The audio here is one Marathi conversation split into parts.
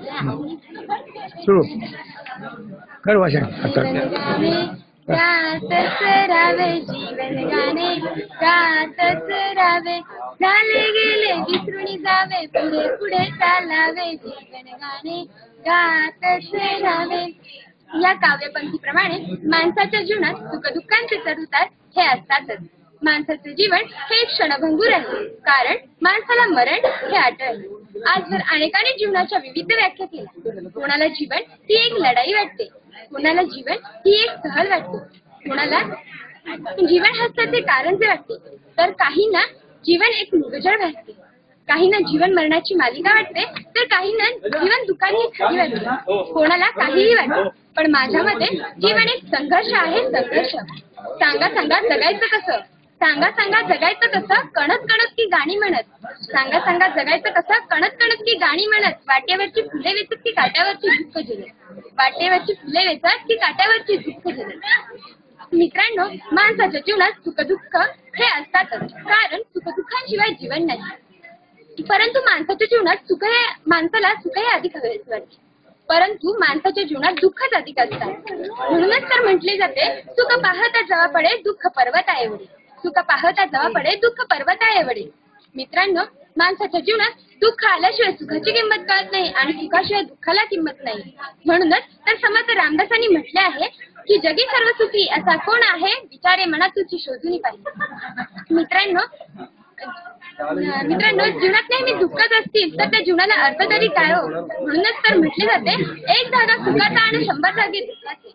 सुरू कर भाषण आता. गातच राहावे जीवन गाणे, गातच राहावे, झाले गेले विसरून जावे, पुढे पुढे चालावे जीवन गाणे, गातच राहावे. या काव्यपंक्तीप्रमाणे माणसाच्या जीवनात सुखदुःखांचे चढउतार हे असतातच. माणसाचे जीवन हे क्षणभंगूर आहे, कारण माणसाला मरण हे अटळ. आजवर अनेकांनी जीवनाच्या विविध व्याख्या केल्या. कोणाला जीवन ही एक लढाई वाटते, कोणाला जीवन ही एक सहल वाटते, कोणाला जीवन हसण्याचे कारणचे वाटते, तर काहींना जीवन एक मृगजळ वाटते, काहींना जीवन मरणाची मालिका वाटते, तर काहींना जीवन दुःखाने खाली वाटते, कोणाला काहीही वाटते. पण माझ्या मते जीवन एक संघर्ष आहे, संघर्ष. सांगा सांगा जगायचं कसं, सांगा सांगा जगायचं कसं, कणत कणत की गाणी म्हणत, सांगा सांगा जगायचं कसं, कणत कणत की गाणी म्हणत, वाटेवरची फुले वेचत की काट्यावरची दुःख झेलत, वाटेवरची फुले वेचत की काट्यावरची दुःख झेलत. मित्रांनो, माणसाच्या जीवनात सुखदुःख हे असतातच, कारण सुखदुःखांशिवाय जीवन नाही. परंतु माणसाच्या जीवनात माणसाला सुख हे अधिक हवेसे वाटते, परंतु माणसाच्या जीवनात दुःखच अधिक असतात. म्हणूनच तर म्हटले जाते, सुख पाहता जवा पडे दुःख पर्वता एवढे, सुख पाहता जवा पडे दुःख पर्वता एवढे. मित्रांनो, माणसाच्या जीवनात दुःख आल्याशिवाय सुखाची किंमत कळत नाही आणि सुखाशिवाय दुःखाला किंमत नाही. म्हणूनच तर समर्थ रामदासांनी म्हटले आहे की जगी सर्व सुखी असा कोण आहे, विचारे मना तुझी शोधून पाहिजे. मित्रांनो, जीवनात नेहमी दुःखच असतील तर त्या जीवनाला अर्थ तरी काय हो. म्हणूनच तर म्हटले जाते, एक धागा सुखाचा आणि 100 धागे दुःखाचे.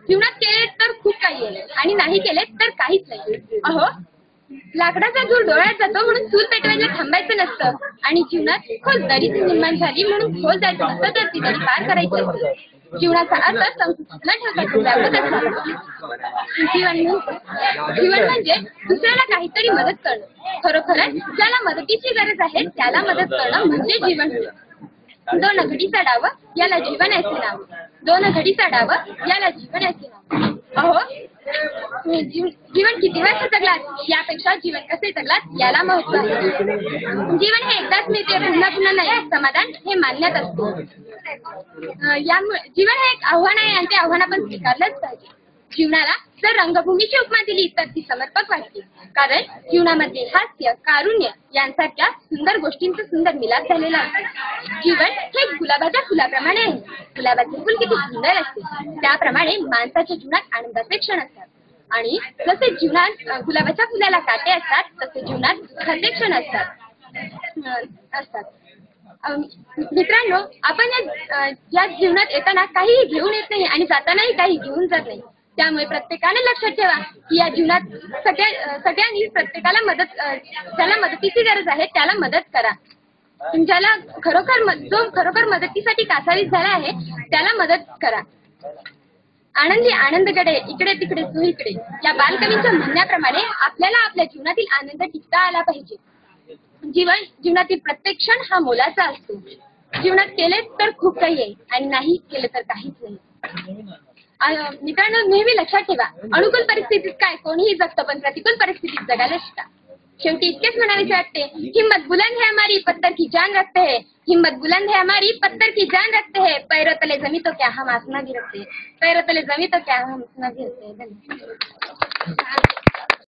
जीवनात केले तर खूप काही आहे आणि नाही केले तर काहीच नाही. अहो, लाकडाचा धूर डोळ्यात जातो म्हणून चूल पेटवायला थांबायचं नसतं, आणि जीवनात खोल दरी निर्माण झाली म्हणून खोल जायचं नसतं, तर ती दरी पार करायची असते. जीवनाचा अर्थ संकुचित न ठेवता जीवन म्हणजे दुसऱ्याला काहीतरी मदत करणं. खरोखरच ज्याला मदतीची गरज आहे त्याला मदत करणं म्हणजे जीवन. दोन घडीचा डाव याला जीवन असे नाव, दोन घडीचा डाव याला जीवन असे नाव. अहो, जीवन किती वर्ष जगलात यापेक्षा जीवन कसे जगलात याला महत्व आहे. जीवन हे एकदाच मिळते, पुन्हा पुन्हा नाही. समाधान हे मान्यात असते. यामुळे जीवन हे एक आव्हान आहे आणि ते आव्हान आपण स्वीकारलंच पाहिजे. जीवनाला जर रंगभूमीची उपमा दिली तर ती समर्पक वाटते, कारण जीवनामध्ये हास्य, कारुण्य यांसारख्या सुंदर गोष्टींचा सुंदर मिलाप झालेला असतो. जीवन हे गुलाबाच्या फुलाप्रमाणे आहे. गुलाबाचे फुल किती सुंदर असते, त्याप्रमाणे माणसाच्या जीवनात आनंदाचे क्षण असतात. आणि जसे जीवनात गुलाबाच्या फुलाला काटे असतात, तसे जीवनात दुःखाचे क्षण असतात. मित्रांनो, आपण या जीवनात येताना काहीही घेऊन येत नाही आणि जातानाही काही घेऊन जात नाही. त्यामुळे प्रत्येकाने लक्षात ठेवा की या जीवनात सगळ्यांनी प्रत्येकाला ज्याला मदतीची गरज आहे त्याला मदत करा. ज्याला खरोखर मदतीसाठी कासावीस झाला आहे त्याला मदत करा. आनंदी आनंदकडे इकडे तिकडे चोहीकडे या बालकवींच्या म्हणण्याप्रमाणे आपल्याला आपल्या जीवनातील आनंद टिकता आला पाहिजे. जीवनातील प्रत्येक क्षण हा मोलाचा असतो. जीवनात केले तर खूप काही आहे आणि नाही केले तर काहीच नाही. मित्रांनो, नेहमी लक्षात ठेवा, अनुकूल परिस्थितीत काय कोणीही जगतं, पण प्रतिकूल परिस्थितीत जगायला शिका. शेवटी इतकेच म्हणावेसे वाटते, हिम्मत बुलंद है हमारी पत्थर की जान रखते है, हिम्मत बुलंद है हमारी पत्थर की जान रखते है, पैरों तले जमी तो क्या हम आसमां भी रखते हैं, पैरों तले जमी तो क्या हम आसमां भी रखते हैं.